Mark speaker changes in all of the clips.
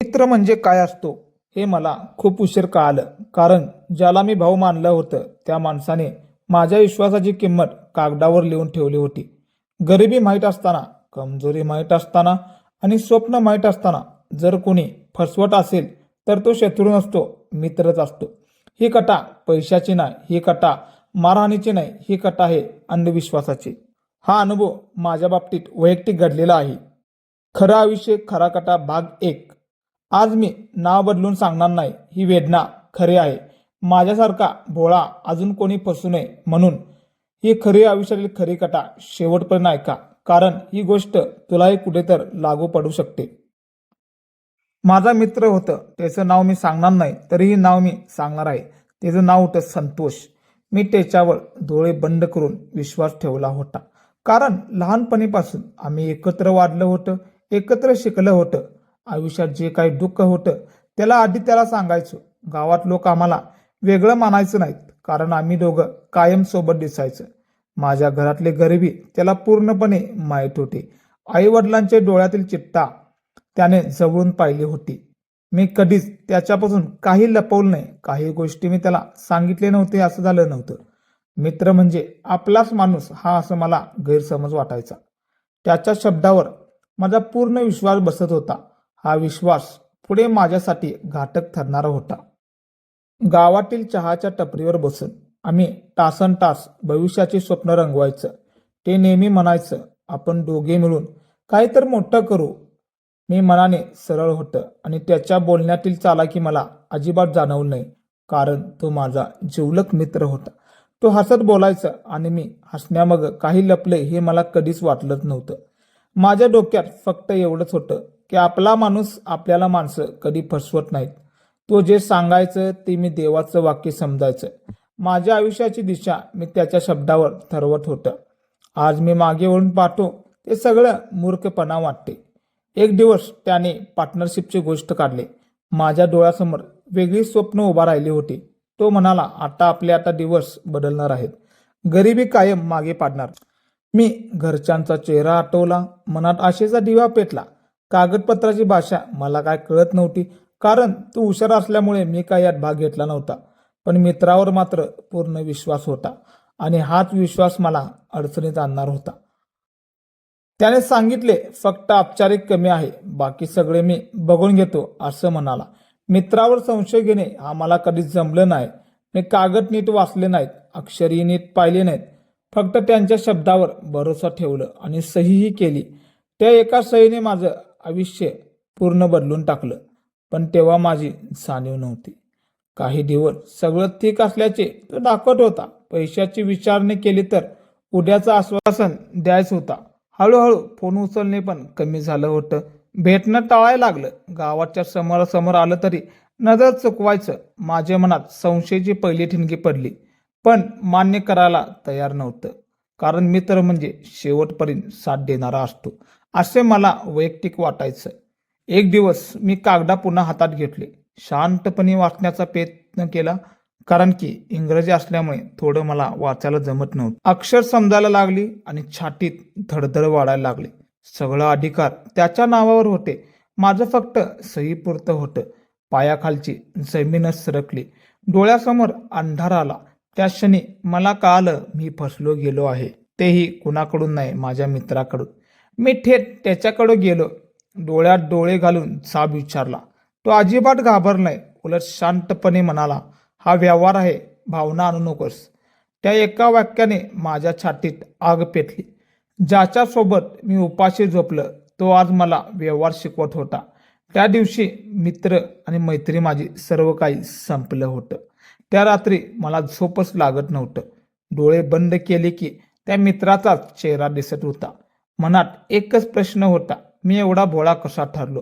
Speaker 1: मित्र म्हणजे काय असतो हे मला खूप उशीर कळालं. कारण ज्याला मी भाऊ मानलं होतं त्या माणसाने माझ्या विश्वासाची किंमत कागदावर लिहून ठेवली होती. गरिबी माहीत असताना, कमजोरी माहीत असताना आणि स्वप्न माहीत असताना जर कोणी फसवत असेल तर तो शत्रू नसतो, मित्रच असतो. ही कथा पैशाची नाही, ही कथा मारहाणीची नाही, ही कथा आहे अंधविश्वासाची. हा अनुभव माझ्या बाबतीत वैयक्तिक घडलेला आहे. खरं आयुष्य खरा कथा भाग 1. आज मी नाव बदलून सांगणार नाही, ही वेदना खरी आहे. माझ्यासारखा भोळा अजून कोणी फसू नये म्हणून. ही खरी आयुष्यातील खरी कथा शेवटपर्यंत ऐका, कारण ही गोष्ट तुलाही कुठेतर लागू पडू शकते. माझा मित्र होतं, त्याचं नाव मी सांगणार नाही, तरीही नाव मी सांगणार आहे. त्याचं नाव होतं संतोष. मी त्याच्यावर डोळे बंद करून विश्वास ठेवला होता. कारण लहानपणीपासून आम्ही एकत्र वाढलं होतं, एकत्र शिकलं होतं. आयुष्यात जे काही दुःख होतं त्याला आधी त्याला सांगायचो. गावात लोक आम्हाला वेगळं मानायचं नाहीत, कारण आम्ही दोघं कायम सोबत दिसायचं. माझ्या घरातली गरिबी त्याला पूर्णपणे माहीत होती. आई वडिलांच्या डोळ्यातील चिट्टा त्याने जवळून पाहिली होती. मी कधीच त्याच्यापासून काही लपवलं नाही, काही गोष्टी मी त्याला सांगितले नव्हते असं झालं नव्हतं. मित्र म्हणजे आपलाच माणूस हा असं मला गैरसमज वाटायचा. त्याच्या शब्दावर माझा पूर्ण विश्वास बसत होता. हा विश्वास पुढे माझ्यासाठी घातक ठरणारा होता. गावातील चहाच्या टपरीवर बसून आम्ही तासनतास भविष्याचे स्वप्न रंगवायचं. ते नेहमी म्हणायचं, आपण दोघे मिळून काहीतरी मोठं करू. मी मनाने सरळ होतं आणि त्याच्या बोलण्यातील चालाकी मला अजिबात जाणवलं नाही, कारण तो माझा जिवलग मित्र होता. तो हसत बोलायचा आणि मी हसण्यामागं काही लपले हे मला कधीच वाटलंच नव्हतं. माझ्या डोक्यात फक्त एवढंच होतं की आपला माणूस आपल्याला माणसं कधी फसवत नाहीत. तो जे सांगायचं ते मी देवाचं वाक्य समजायचं. माझ्या आयुष्याची दिशा मी त्याच्या शब्दावर ठरवत होतं. आज मी मागे वळून पाहतो ते सगळं मूर्खपणा वाटते. एक दिवस त्याने पार्टनरशिपची गोष्ट काढली. माझ्या डोळ्यासमोर वेगळी स्वप्न उभा राहिली होती. तो म्हणाला, आता दिवस बदलणार आहेत, गरिबी कायम मागे पाडणार. मी घरच्यांचा चेहरा आठवला, मनात आशेचा दिवा पेटला. कागदपत्राची भाषा मला काय कळत नव्हती, कारण तू हुशार असल्यामुळे मी काय यात भाग घेतला नव्हता. पण मित्रावर मात्र पूर्ण विश्वास होता आणि हाच विश्वास मला अडचणीत आणणार होता. त्याने सांगितले, फक्त औपचारिक कमी आहे, बाकी सगळे मी बघून घेतो असं म्हणाला. मित्रावर संशय घेणे हा मला कधीच जमलं नाही. मी कागद नीट वाचले नाहीत, अक्षरही नीट पाहिले नाहीत. फक्त त्यांच्या शब्दावर भरोसा ठेवलं आणि सहीही केली. त्या एका सहीने माझं आयुष्य पूर्ण बदलून टाकलं. पण तेव्हा माझी जाणीव नव्हती. काही दिवस सगळं ठीक असल्याचे तो दाखवत होता. पैशाची विचारणे केली तर उद्याचं आश्वासन द्यायचं होता. हळूहळू फोन उचलणे पण कमी झालं होतं. भेटणं टाळायला लागलं. गावाच्या समोरासमोर आलं तरी नजर चुकवायचं. माझ्या मनात संशयाची पहिली ठिणगी पडली, पण मान्य करायला तयार नव्हतं. कारण मित्र म्हणजे शेवटपर्यंत साथ देणारा असतो असे मला वैयक्तिक वाटायचं. एक दिवस मी कागदा पुन्हा हातात घेतले. शांतपणे वाचण्याचा प्रयत्न केला, कारण की इंग्रजी असल्यामुळे थोडं मला वाचायला जमत नव्हतं. अक्षर समजायला लागली आणि छातीत धडधड वाढायला लागली. सगळं अधिकार त्याच्या नावावर होते, माझं फक्त सहीपुरतं होतं. पायाखालची जमीनच सरकली. डोळ्यासमोर अंधार आला. त्या क्षणी मला कळालं, मी फसलो गेलो आहे. तेही कुणाकडून नाही, माझ्या मित्राकडून. मी थेट त्याच्याकडे गेलो. डोळ्यात डोळे घालून जाब विचारला. तो अजिबात घाबरलाय, उलट शांतपणे म्हणाला, हा व्यवहार आहे, भावना आणू नकोस. त्या एका वाक्याने माझ्या छातीत आग पेटली. ज्याच्या सोबत मी उपाशी झोपलं तो आज मला व्यवहार शिकवत होता. त्या दिवशी मित्र आणि मैत्री माझी सर्व काही संपलं होतं. त्या रात्री मला झोपच लागत नव्हतं. डोळे बंद केले की त्या मित्राचाच चेहरा दिसत होता. मनात एकच प्रश्न होता, मी एवढा भोळा कसा ठरलो?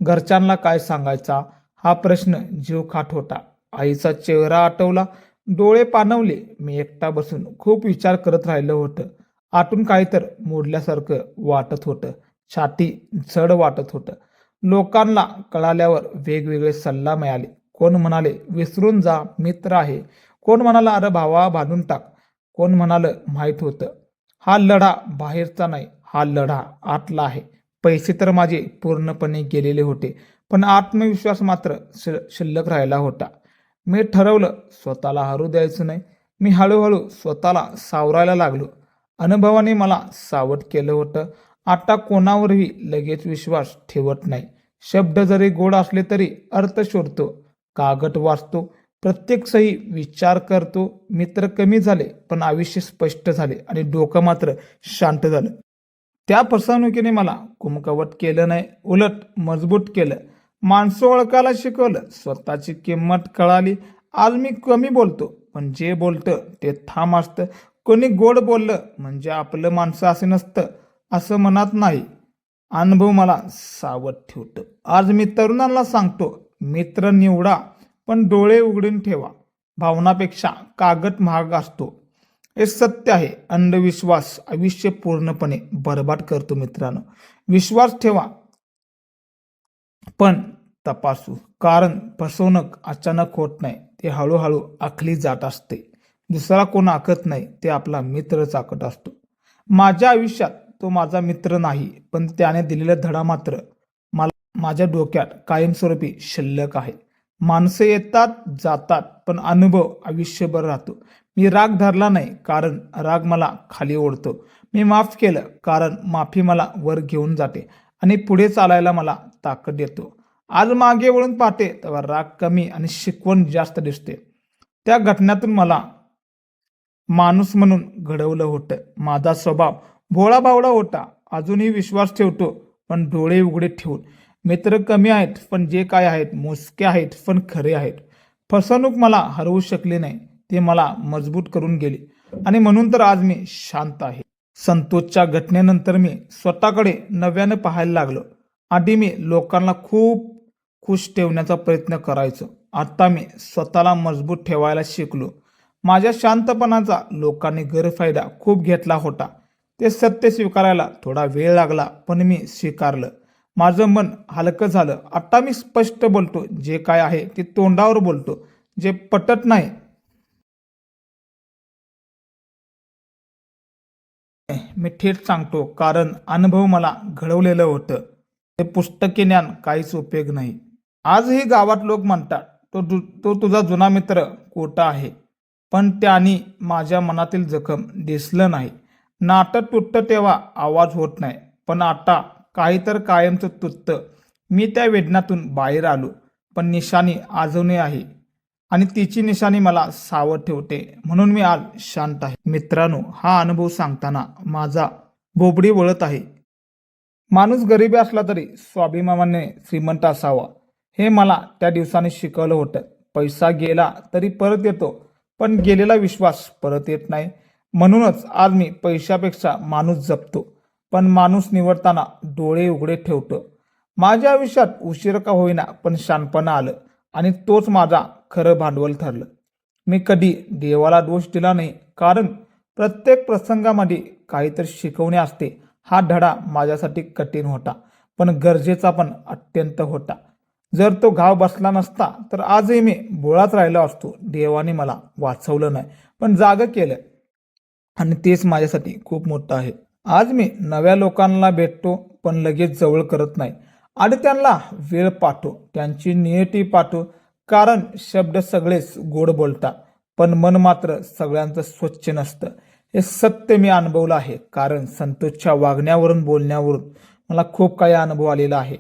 Speaker 1: घरच्यांना काय सांगायचा हा प्रश्न जीव खात होता. आईचा चेहरा आठवला, डोळे पाणवले. मी एकटा बसून खूप विचार करत राहिलं होतं. आतून काहीतर मोडल्यासारखं वाटत होतं. छाती जड वाटत होतं. लोकांना कळाल्यावर वेगवेगळे सल्ला मिळाले. कोण म्हणाले, विसरून जा, मित्र आहे. कोण म्हणाला, अरे भावा बांधून टाक. कोण म्हणालं, माहीत होतं. हा लढा बाहेरचा नाही, हा लढा आतला आहे. पैसे तर माझे पूर्णपणे गेलेले होते, पण आत्मविश्वास मात्र शिल्लक राहिला होता. मी ठरवलं स्वतःला हरू द्यायचं नाही. मी हळूहळू स्वतःला सावरायला लागलो. अनुभवाने मला सावध केलं होतं. आता कोणावरही लगेच विश्वास ठेवत नाही. शब्द जरी गोड असले तरी अर्थ शोधतो, कागद वाचतो, प्रत्येक सही विचार करतो. मित्र कमी झाले पण आयुष्य स्पष्ट झाले आणि डोकं मात्र शांत झालं. त्या फसवणुकीने मला कुमकवत केलं नाही, उलट मजबूत केलं. माणसं ओळखायला शिकवलं, स्वतःची किंमत कळाली. आज मी कमी बोलतो पण जे बोलतं ते ठाम असतं. कोणी गोड बोललं म्हणजे आपलं माणसं असे नसतं असं म्हणत नाही. अनुभव मला सावध ठेवतो. आज मी तरुणांना सांगतो, मित्र निवडा पण डोळे उघडून ठेवा. भावनापेक्षा कागद महाग असतो, हे सत्य आहे. अंधविश्वास आयुष्य पूर्णपणे बर्बाद करतो. मित्रांनो, विश्वास ठेवा पण तपासू, कारण फसवणूक अचानक होत नाही, ते हळूहळू आखली जात असते. दुसरा कोण आखत नाही, ते आपला मित्रच आखत असतो. माझ्या आयुष्यात तो माझा मित्र नाही, पण त्याने दिलेला धडा मात्र मला माझ्या डोक्यात कायमस्वरूपी शिल्लक आहे. माणसं येतात जातात पण अनुभव आयुष्यभर राहतो. मी राग धरला नाही कारण राग मला खाली ओढतो. मी माफ केलं कारण माफी मला वर घेऊन जाते आणि पुढे चालायला मला ताकद देतो. आज मागे वळून पाहते तेव्हा राग कमी आणि शिकवण जास्त दिसते. त्या घटनेतून मला माणूस म्हणून घडवलं होतं. माझा स्वभाव भोळा भावडा होता. अजूनही विश्वास ठेवतो पण डोळे उघडे ठेवून. मित्र कमी आहेत पण जे काय आहेत मोजके आहेत पण खरे आहेत. फसवणूक मला हरवू शकली नाही, ते मला मजबूत करून गेली आणि म्हणून तर आज मी शांत आहे. संतोषच्या घटनेनंतर मी स्वतःकडे नव्याने पाहायला लागलो. आधी मी लोकांना खूप खुश ठेवण्याचा प्रयत्न करायचो. आता मी स्वतःला मजबूत ठेवायला शिकलो. माझ्या शांतपणाचा लोकांनी गैरफायदा खूप घेतला होता. ते सत्य स्वीकारायला थोडा वेळ लागला पण मी स्वीकारलं. माझं मन हलकं झालं. आता मी स्पष्ट बोलतो, जे काय आहे ते तोंडावर बोलतो. जे पटत नाही मी थेट सांगतो, कारण अनुभव मला घडवलेलं होतं. ते पुस्तकी ज्ञान काहीच उपयोग नाही. आजही गावात लोक म्हणतात, तो तुझा जुना मित्र खोटा आहे, पण त्यांनी माझ्या मनातील जखम दिसलं नाही. नाटक तुटतं तेव्हा आवाज होत नाही, पण आता काही तर कायमचं तुटतं. मी त्या वेदनातून बाहेर आलो, पण निशाणी अजूनही आहे आणि तिची निशाणी मला सावध ठेवते. म्हणून मी आज शांत आहे. मित्रांनो, हा अनुभव सांगताना माझा बोबडी वळत आहे. माणूस गरिबी असला तरी स्वाभिमानाने श्रीमंत असावा, हे मला त्या दिवसाने शिकवलं होतं. पैसा गेला तरी परत येतो, पण गेलेला विश्वास परत येत नाही. म्हणूनच आज मी पैशापेक्षा माणूस जपतो, पण माणूस निवडताना डोळे उघडे ठेवतो. माझ्या आयुष्यात उशीर का होईना पण शानपणा आलं आणि तोच माझा खरं भांडवल ठरलं. मी कधी देवाला दोष दिला नाही, कारण प्रत्येक प्रसंगामध्ये काहीतरी शिकवणे असते. हा धडा माझ्यासाठी कठीण होता पण गरजेचा पण अत्यंत होता. जर तो घाव बसला नसता तर आजही मी बोळात राहिलो असतो. देवाने मला वाचवलं नाही पण जागं केलं आणि तेच माझ्यासाठी खूप मोठं आहे. आज मी नव्या लोकांना भेटतो पण लगेच जवळ करत नाही आणि त्यांना वेळ पाहतो, त्यांची नियती पाहतो. कारण शब्द सगळेच गोड बोलतात पण मन मात्र सगळ्यांचं स्वच्छ नसतं. हे सत्य मी अनुभवलं आहे, कारण संतोषच्या वागण्यावरून बोलण्यावरून मला खूप काही अनुभव आलेला आहे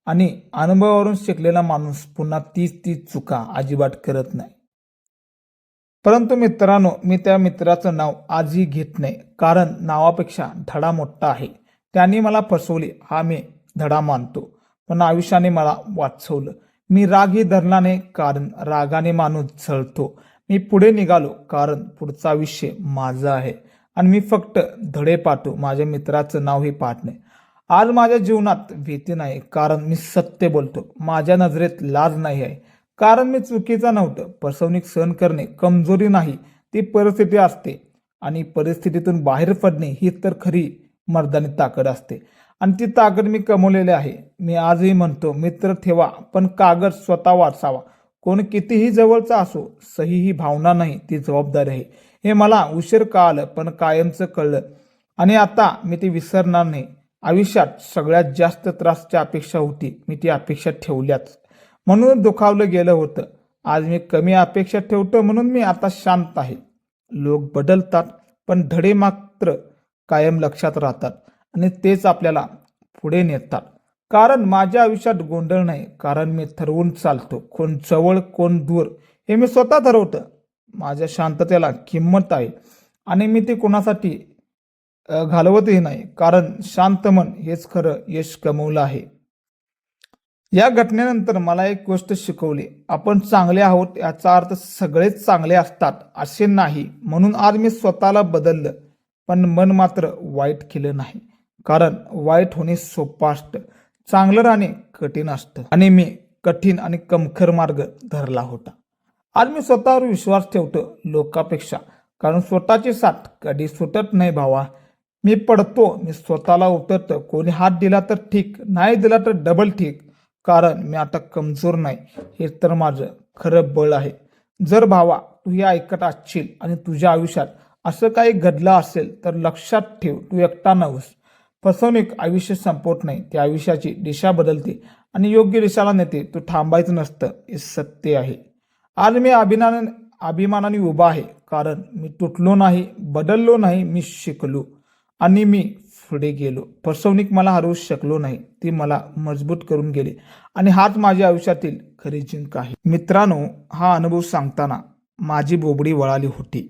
Speaker 1: आणि अनुभवावरून शिकलेला माणूस पुन्हा तीच चुका अजिबात करत नाही. परंतु मित्रांनो, मी त्या मित्राचं नाव आजही घेत नाही, कारण नावापेक्षा धडा मोठा आहे. त्यांनी मला फसवले हा मी धडा मानतो, पण आयुष्याने मला वाचवलं. मी रागही धरला नाही, कारण रागाने माणूस जळतो. मी पुढे निघालो कारण पुढचं आयुष्य माझं आहे आणि मी फक्त धडे पाहतो, माझ्या मित्राचं नावही पाहत नाही. आज माझ्या जीवनात भीती नाही, कारण मी सत्य बोलतो. माझ्या नजरेत लाज नाही आहे, कारण मी चुकीचा नव्हतं. फसवणूक सहन करणे कमजोरी नाही, ती परिस्थिती असते आणि परिस्थितीतून बाहेर पडणे ही तर खरी मर्दानी ताकद असते आणि ती ताकद मी कमवलेली आहे. मी आजही म्हणतो, मित्र ठेवा पण कागद स्वतः वाचावा. कोण कितीही जवळचा असो, सही ही भावना नाही, ती जबाबदारी आहे. हे मला उशीर का आलं पण कायमचं कळलं आणि आता मी ते विसरणार नाही. आयुष्यात सगळ्यात जास्त त्रासची अपेक्षा होती, मी ती अपेक्षा ठेवल्याच म्हणून दुखावलं गेलं होतं. आज मी कमी अपेक्षा ठेवतो म्हणून मी आता शांत आहे. लोक बदलतात पण धडे मात्र कायम लक्षात राहतात आणि तेच आपल्याला पुढे नेतात. कारण माझ्या आयुष्यात गोंधळ नाही, कारण मी ठरवून चालतो. कोण जवळ कोण दूर हे मी स्वतः ठरवतो. माझ्या शांततेला किंमत आहे आणि मी ती कोणासाठी घालवतही नाही, कारण शांत मन हेच खरं यश कमवलं आहे. या घटनेनंतर मला एक गोष्ट शिकवली, आपण चांगले आहोत याचा अर्थ सगळेच चांगले असतात असे नाही. म्हणून आज मी स्वतःला बदललं पण मन मात्र वाईट केलं नाही, कारण वाईट होणे सोपं असतं, चांगलं राहणे कठीण असतं आणि मी कठीण आणि कमखर मार्ग धरला होता. आज मी स्वतःवर विश्वास ठेवतो लोकांपेक्षा, कारण स्वतःची साथ कधी सुटत नाही भावा. मी पडतो, मी स्वतःला उतरतो. कोणी हात दिला तर ठीक, नाही दिला तर डबल ठीक, कारण मी आता कमजोर नाही, हे तर माझं खरं बळ आहे. जर भावा तू हे ऐकत असशील आणि तुझ्या आयुष्यात असं काही घडलं असेल तर लक्षात ठेव, तू एकटा नव्हस. फसवणूक आयुष्य संपवत नाही, ती आयुष्याची दिशा बदलते आणि योग्य दिशेला नेते. तू थांबायचं नसतं, हे सत्य आहे. आज मी अभिमानाने उभा आहे, कारण मी तुटलो नाही, बदललो नाही, मी शिकलो आणि मी पुढे गेलो. फसवणूक मला हरवू शकलो नाही, ती मला मजबूत करून गेली आणि हाच माझ्या आयुष्यातील खरी जिंक आहे. मित्रांनो, हा अनुभव सांगताना माझी बोबडी वळाली होती.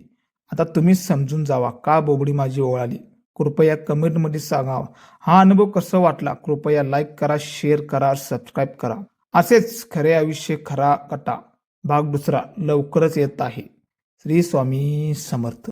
Speaker 1: आता तुम्ही समजून जावा का बोबडी माझी वळाली. कृपया कमेंटमध्ये सांगा. हा अनुभव कसा वाटला कृपया लाईक करा, शेअर करा, सबस्क्राईब करा. असेच खरे आयुष्य खरा कटा भाग 2 लवकरच येत आहे. श्री स्वामी समर्थ.